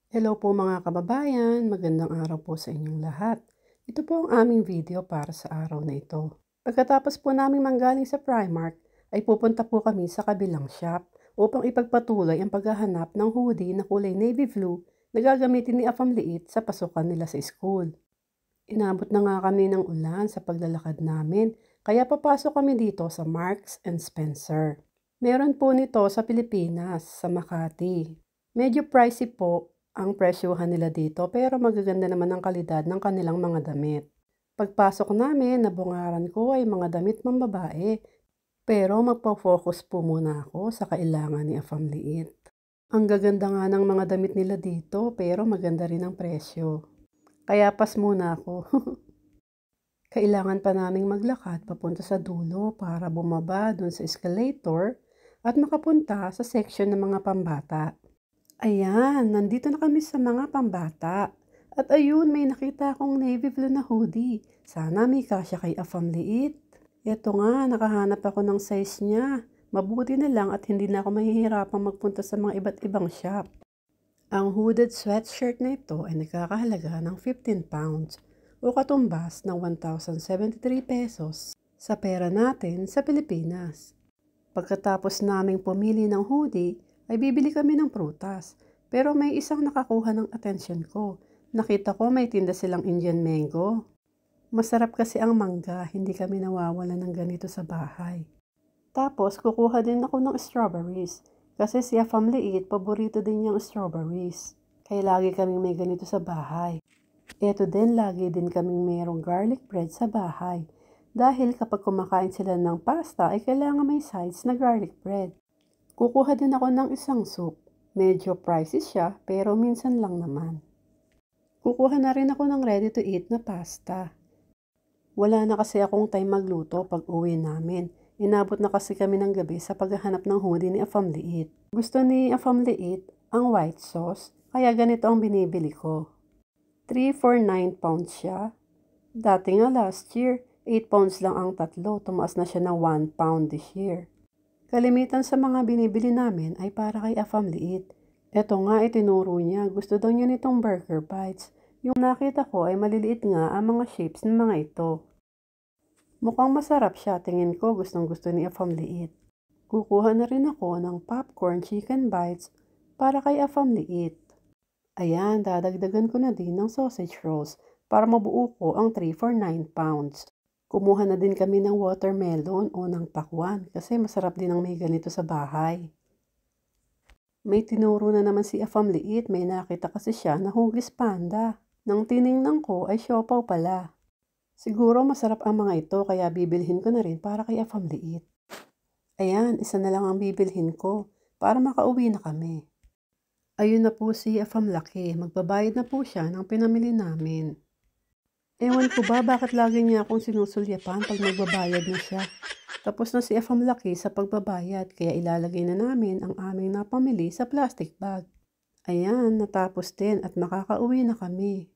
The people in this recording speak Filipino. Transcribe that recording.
Hello po mga kababayan, magandang araw po sa inyong lahat. Ito po ang aming video para sa araw na ito. Pagkatapos po naming manggaling sa Primark, ay pupunta po kami sa kabilang shop upang ipagpatuloy ang paghahanap ng hoodie na kulay navy blue na gagamitin ni Afam Liit sa pasukan nila sa school. Inabot na nga kami ng ulan sa paglalakad namin, kaya papasok kami dito sa Marks and Spencer. Meron po nito sa Pilipinas, sa Makati. Medyo pricey po ang presyuhan nila dito pero magaganda naman ang kalidad ng kanilang mga damit. Pagpasok namin, nabungaran ko ay mga damit pambabae pero magpo-focus po muna ako sa kailangan ni Afam Liit. Ang gaganda nga ng mga damit nila dito pero maganda rin ang presyo. Kaya pas muna ako. Kailangan pa naming maglakad papunta sa dulo para bumaba dun sa escalator at makapunta sa section ng mga pambata. Ayan, nandito na kami sa mga pambata. At ayun, may nakita akong navy blue na hoodie. Sana may kasya kay Afam Liit. Eto nga, nakahanap ako ng size niya. Mabuti na lang at hindi na ako mahihirapang magpunta sa mga iba't ibang shop. Ang hooded sweatshirt na ito ay nagkakahalaga ng 15 pounds o katumbas ng 1,073 pesos sa pera natin sa Pilipinas. Pagkatapos naming pumili ng hoodie, ay bibili kami ng prutas. Pero may isang nakakuha ng atensyon ko. Nakita ko may tinda silang Indian mango. Masarap kasi ang mangga, hindi kami nawawala ng ganito sa bahay. Tapos kukuha din ako ng strawberries. Kasi si Afam Liit, paborito din niyang strawberries. Kaya lagi kaming may ganito sa bahay. Eto din, lagi din kaming mayroong garlic bread sa bahay. Dahil kapag kumakain sila ng pasta ay kailangan may sides na garlic bread. Kukuha din ako ng isang soup. Medyo pricey siya pero minsan lang naman. Kukuha na rin ako ng ready to eat na pasta. Wala na kasi akong time magluto pag uwi namin. Inabot na kasi kami ng gabi sa paghahanap ng hoodie ni Afam Liit. Gusto ni Afam Liit ang white sauce kaya ganito ang binibili ko. 3 for 9 pounds siya. Dati nga last year, 8 pounds lang ang tatlo. Tumaas na siya ng 1 pound this year. Kalimitan sa mga binibili namin ay para kay Afam Liit. Eto nga itinuro niya, gusto daw niya nitong burger bites. Yung nakita ko ay maliliit nga ang mga shapes ng mga ito. Mukhang masarap siya, tingin ko gustong gusto ni Afam Liit. Kukuha na rin ako ng popcorn chicken bites para kay Afam Liit. Ayan, dadagdagan ko na din ng sausage rolls para mabuo ko ang 3 for 9 pounds. Kumuha na din kami ng watermelon o ng pakwan kasi masarap din ang may ganito sa bahay. May tinuro na naman si Afam Liit, may nakita kasi siya na hugis panda. Nang tiningnan ko ay siopaw pala. Siguro masarap ang mga ito kaya bibilhin ko na rin para kay Afam Liit. Ayan, isa na lang ang bibilhin ko para makauwi na kami. Ayun na po si Afam Laki, magbabayad na po siya ng pinamili namin. Ewan ko ba bakit lagi niya akong sinusulyapan pag magbabayad na siya. Tapos na si Afam Laki sa pagbabayad kaya ilalagay na namin ang aming napamili sa plastic bag. Ayan, natapos din at makakauwi na kami.